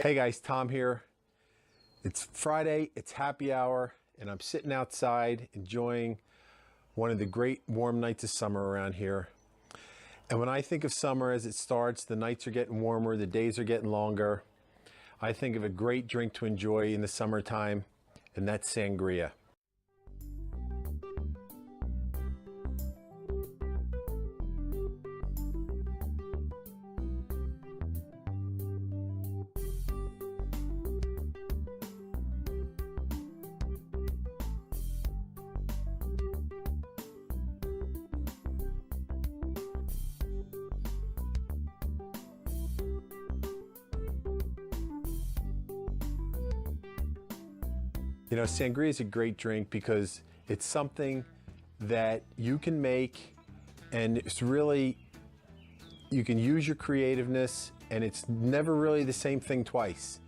Hey guys, Tom here. It's Friday, it's happy hour, and I'm sitting outside enjoying one of the great warm nights of summer around here. And when I think of summer as it starts, the nights are getting warmer, the days are getting longer. I think of a great drink to enjoy in the summertime, and that's sangria. You know, sangria is a great drink because it's something that you can make, and it's really, you can use your creativeness, and it's never really the same thing twice.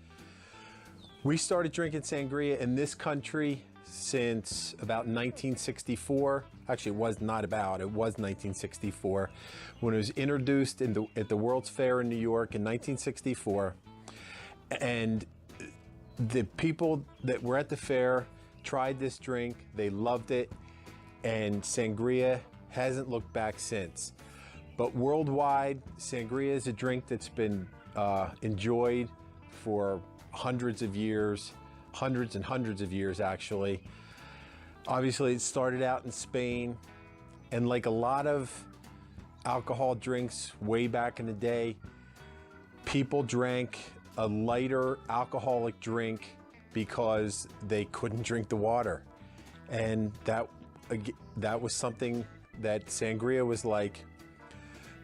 We started drinking sangria in this country since about 1964. Actually, it was 1964 when it was introduced at the World's Fair in New York in 1964. And the people that were at the fair tried this drink, they loved it, and sangria hasn't looked back since. But worldwide, sangria is a drink that's been enjoyed for hundreds and hundreds of years actually. Obviously, it started out in Spain, and like a lot of alcohol drinks way back in the day, people drank a lighter alcoholic drink because they couldn't drink the water. And that was something that sangria was like.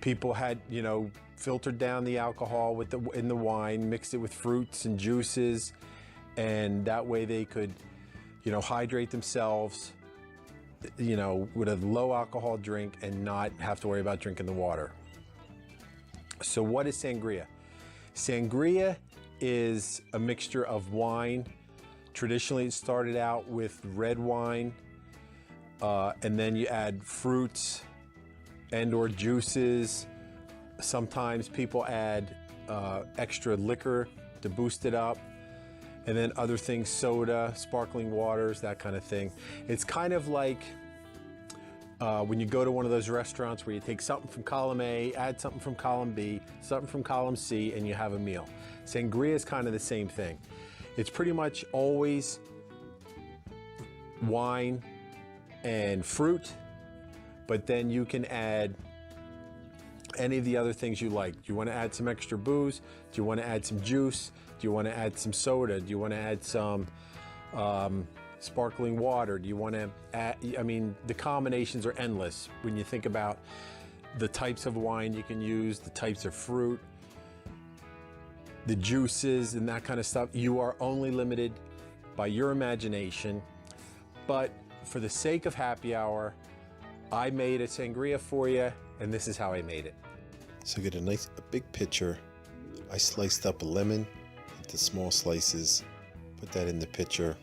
People had, you know, filtered down the alcohol in the wine, mixed it with fruits and juices, and that way they could, you know, hydrate themselves, you know, with a low alcohol drink and not have to worry about drinking the water. So what is sangria? Sangria is a mixture of wine. Traditionally, it started out with red wine, and then you add fruits and or juices. Sometimes people add extra liquor to boost it up, and then other things, soda, sparkling waters, that kind of thing. It's kind of like when you go to one of those restaurants where you take something from column A, add something from column B, something from column C, and you have a meal. Sangria is kind of the same thing. It's pretty much always wine and fruit, but then you can add any of the other things you like. Do you want to add some extra booze? Do you want to add some juice? Do you want to add some soda? Do you want to add some sparkling water? Do you want to add, I mean, the combinations are endless when you think about the types of wine you can use, the types of fruit, the juices and that kind of stuff. You are only limited by your imagination. But for the sake of happy hour, I made a sangria for you, and this is how I made it. So get a big pitcher. I sliced up a lemon into small slices, put that in the pitcher.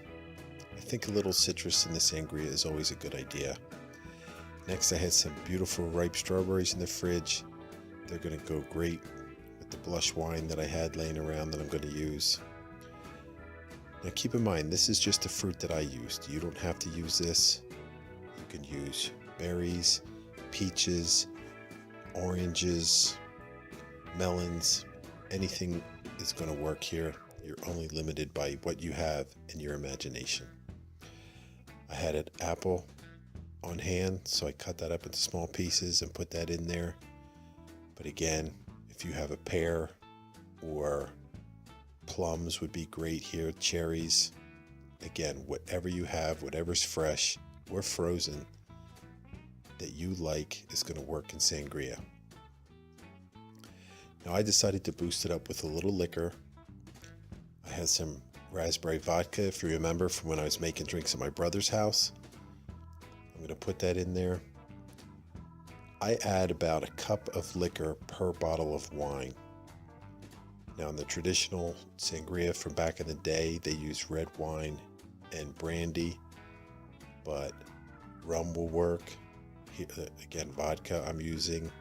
I think a little citrus in the sangria is always a good idea. Next, I had some beautiful ripe strawberries in the fridge. They're going to go great with the blush wine that I had laying around that I'm going to use. Now keep in mind, this is just the fruit that I used. You don't have to use this. You can use berries, peaches, oranges, melons. Anything is going to work here. You're only limited by what you have in your imagination. I had an apple on hand, so I cut that up into small pieces and put that in there. But again, if you have a pear or plums would be great here, cherries. Again, whatever you have, whatever's fresh or frozen that you like is going to work in sangria. Now I decided to boost it up with a little liquor. I had some raspberry vodka, if you remember from when I was making drinks at my brother's house. I'm going to put that in there. I add about a cup of liquor per bottle of wine. Now in the traditional sangria from back in the day, they use red wine and brandy, but rum will work. Here, again, vodka I'm using.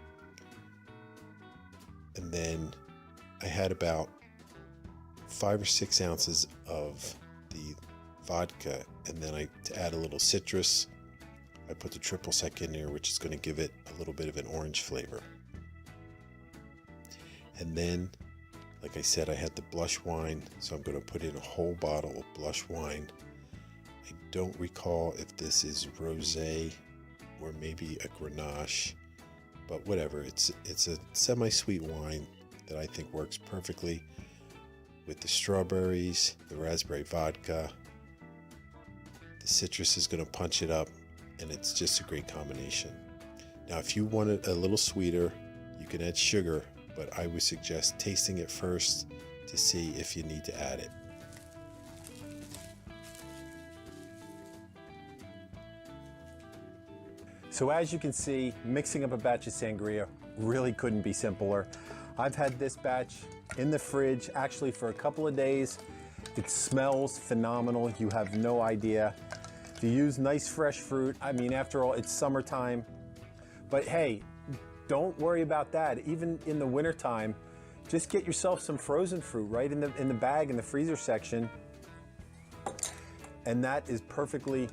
And then I had about 5 or 6 ounces of the vodka, and then to add a little citrus, I put the triple sec in there, which is going to give it a little bit of an orange flavor. And then, like I said, I had the blush wine, so I'm going to put in a whole bottle of blush wine. I don't recall if this is rosé or maybe a Grenache, but whatever. It's a semi-sweet wine that I think works perfectly with the strawberries, the raspberry vodka. The citrus is going to punch it up, and it's just a great combination. Now, if you want it a little sweeter, you can add sugar, but I would suggest tasting it first to see if you need to add it. So as you can see, mixing up a batch of sangria really couldn't be simpler. I've had this batch in the fridge actually for a couple of days. It smells phenomenal. You have no idea. If you use nice fresh fruit, I mean, after all, it's summertime. But hey, don't worry about that. Even in the wintertime, just get yourself some frozen fruit right in the bag in the freezer section. And that is perfectly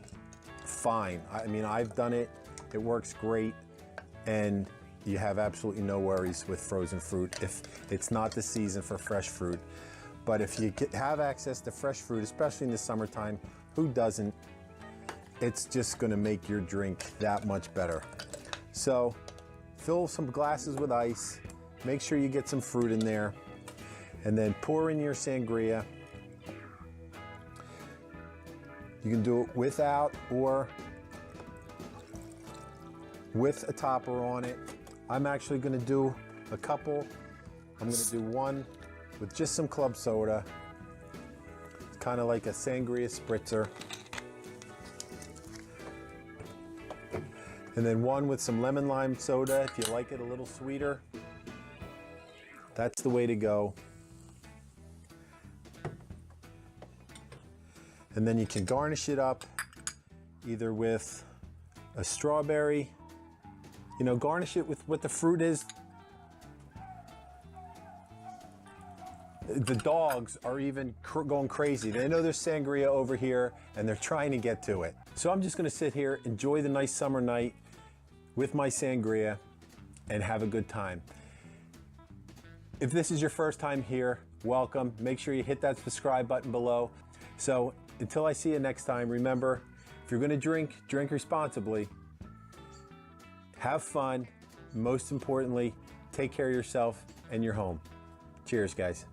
fine. I mean, I've done it. It works great. And you have absolutely no worries with frozen fruit if it's not the season for fresh fruit. But if you have access to fresh fruit, especially in the summertime, who doesn't? It's just gonna make your drink that much better. So fill some glasses with ice, make sure you get some fruit in there, and then pour in your sangria. You can do it without or with a topper on it. I'm actually gonna do a couple. I'm gonna do one with just some club soda. It's kind of like a sangria spritzer. And then one with some lemon lime soda if you like it a little sweeter. That's the way to go. And then you can garnish it up either with a strawberry. You know, garnish it with what the fruit is. The dogs are even going crazy. They know there's sangria over here and they're trying to get to it. So I'm just gonna sit here, enjoy the nice summer night with my sangria and have a good time. If this is your first time here, welcome. Make sure you hit that subscribe button below. So until I see you next time, remember, if you're gonna drink, drink responsibly. Have fun. Most importantly, take care of yourself and your home. Cheers, guys.